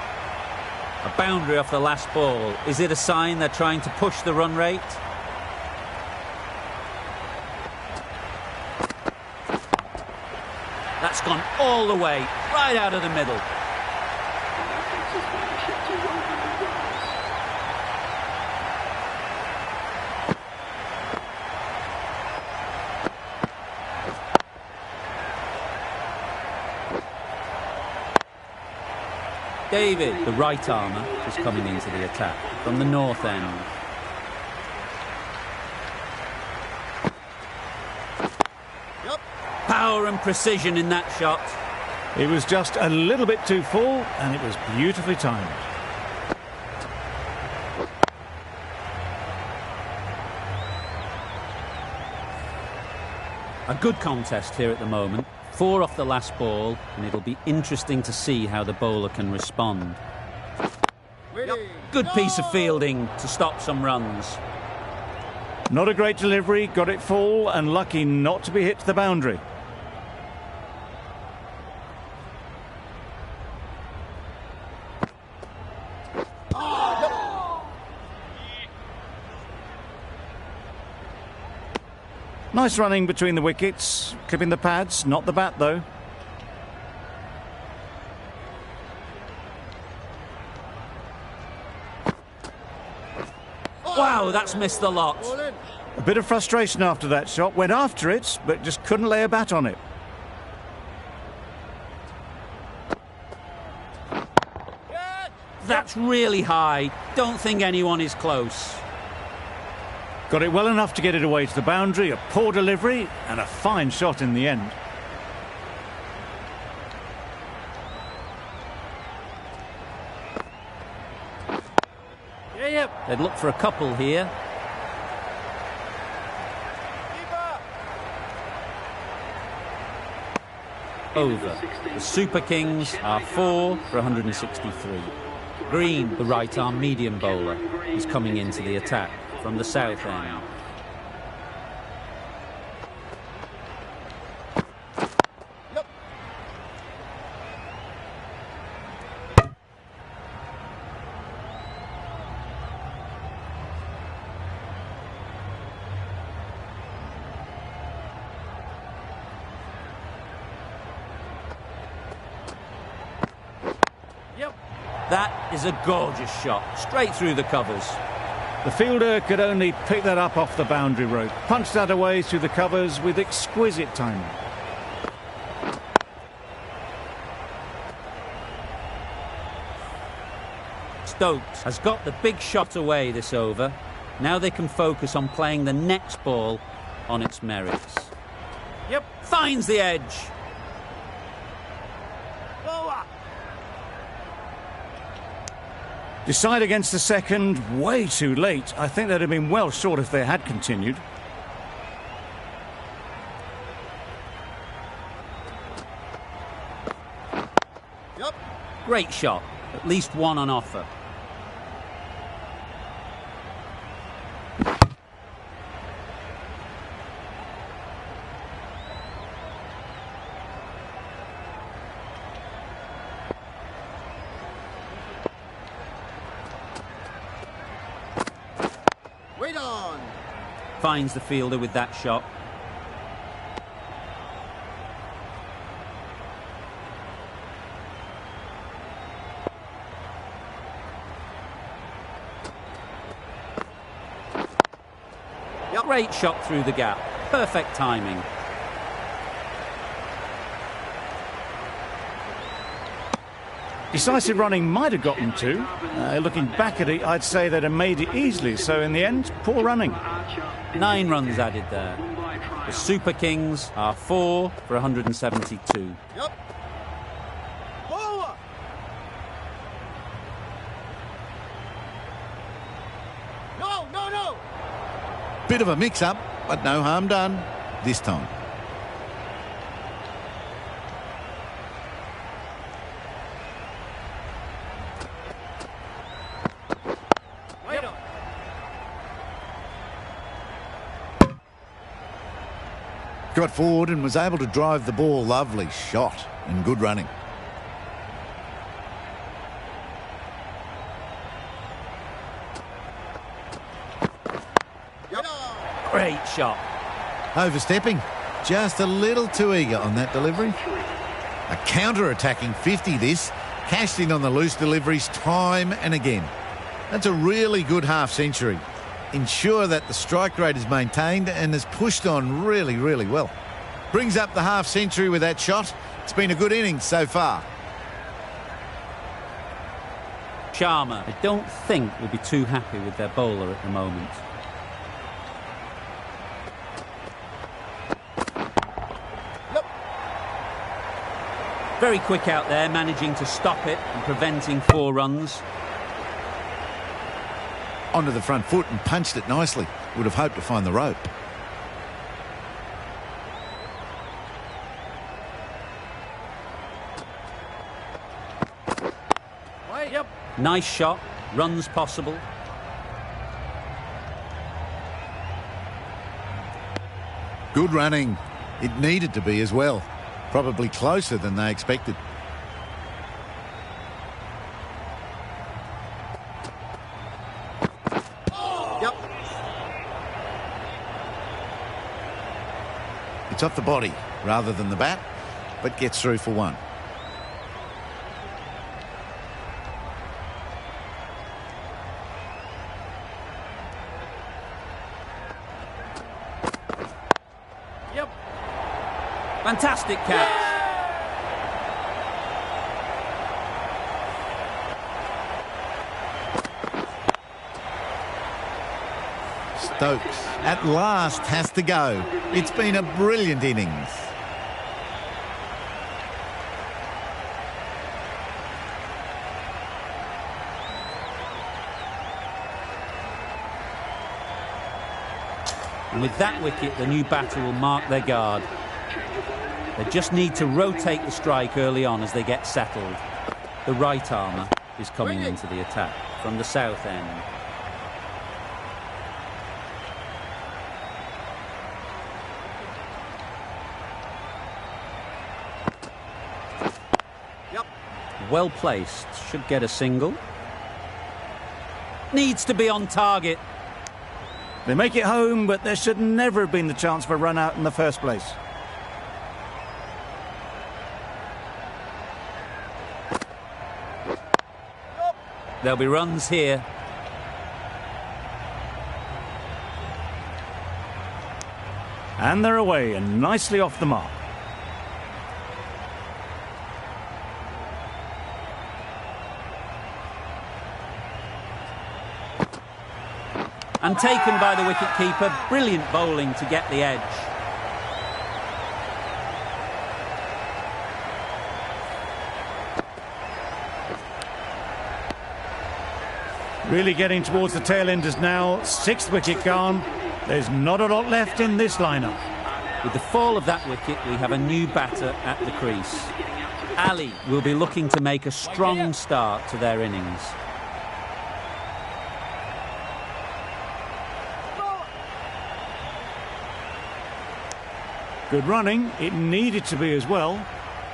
A boundary off the last ball. Is it a sign they're trying to push the run rate? That's gone all the way, right out of the middle. David, the right armer, is coming into the attack from the north end. Yep. Power and precision in that shot. It was just a little bit too full, and it was beautifully timed. A good contest here at the moment. 4 off the last ball, and it'll be interesting to see how the bowler can respond. Good piece of fielding to stop some runs. Not a great delivery, got it full, and lucky not to be hit to the boundary. Nice running between the wickets, clipping the pads, not the bat though. Wow, that's missed the lot. A bit of frustration after that shot, went after it, but just couldn't lay a bat on it. That's really high. Don't think anyone is close. Got it well enough to get it away to the boundary, a poor delivery, and a fine shot in the end. They'd look for a couple here. Over. The Super Kings are 4 for 163. Green, the right-arm medium bowler, is coming into the attack from the south end. That is a gorgeous shot, straight through the covers. The fielder could only pick that up off the boundary rope, punched that away through the covers with exquisite timing. Stokes has got the big shot away this over. Now they can focus on playing the next ball on its merits. Finds the edge. Decide against the second, way too late. I think they'd have been well short if they had continued. Great shot. At least one on offer. Wait on. Finds the fielder with that shot. Yep. Great shot through the gap. Perfect timing. Decisive running might have got them two. Looking back at it, I'd say they'd have made it easily. So in the end, poor running. 9 runs added there. The Super Kings are 4 for 172. Yep. Bowler. No. Bit of a mix-up, but no harm done this time. Wait on. Got forward and was able to drive the ball. Lovely shot and good running. Yep. Great shot. Overstepping. Just a little too eager on that delivery. A counter-attacking 50 this. Cashed in on the loose deliveries time and again. That's a really good half-century. Ensure that the strike rate is maintained and has pushed on really, really well. Brings up the half-century with that shot. It's been a good innings so far. Sharma, I don't think will be too happy with their bowler at the moment. Yep. Very quick out there, managing to stop it and preventing 4 runs. Onto the front foot and punched it nicely. Would have hoped to find the rope. Yep. Nice shot, runs possible. Good running. It needed to be as well. Probably closer than they expected. Yep. It's off the body rather than the bat, but gets through for 1. Yep. Fantastic catch. Stokes at last has to go. It's been a brilliant innings. And with that wicket, the new batter will mark their guard. They just need to rotate the strike early on as they get settled. The right armour is coming into the attack from the south end. Yep. Well placed, should get a single. Needs to be on target. They make it home, but there should never have been the chance for a run out in the first place. There'll be runs here. And they're away and nicely off the mark. And taken by the wicket-keeper. Brilliant bowling to get the edge. Really getting towards the tail enders now. 6th wicket gone. There's not a lot left in this lineup. With the fall of that wicket, we have a new batter at the crease. Ali will be looking to make a strong start to their innings. Good running. It needed to be as well.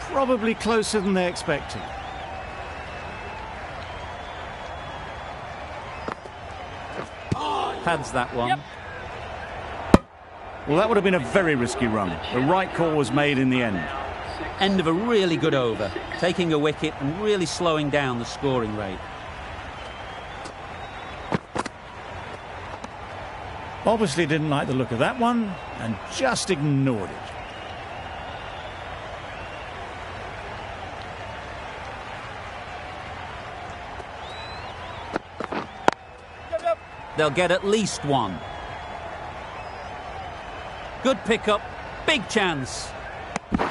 Probably closer than they expected. Pads that one. Yep. Well, that would have been a very risky run. The right call was made in the end. End of a really good over. Taking a wicket and really slowing down the scoring rate. Obviously didn't like the look of that one and just ignored it. They'll get at least one. Good pickup, big chance. And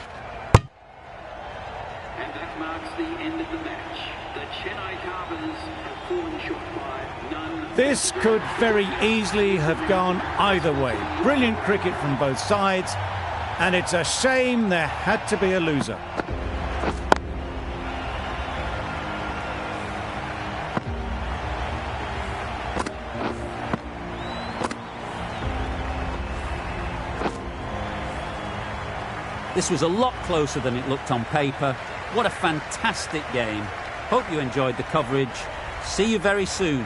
that marks the end of the match. The Chennai Carvers have fallen short by none. This could very easily have gone either way. Brilliant cricket from both sides, and it's a shame there had to be a loser. This was a lot closer than it looked on paper. What a fantastic game. Hope you enjoyed the coverage. See you very soon.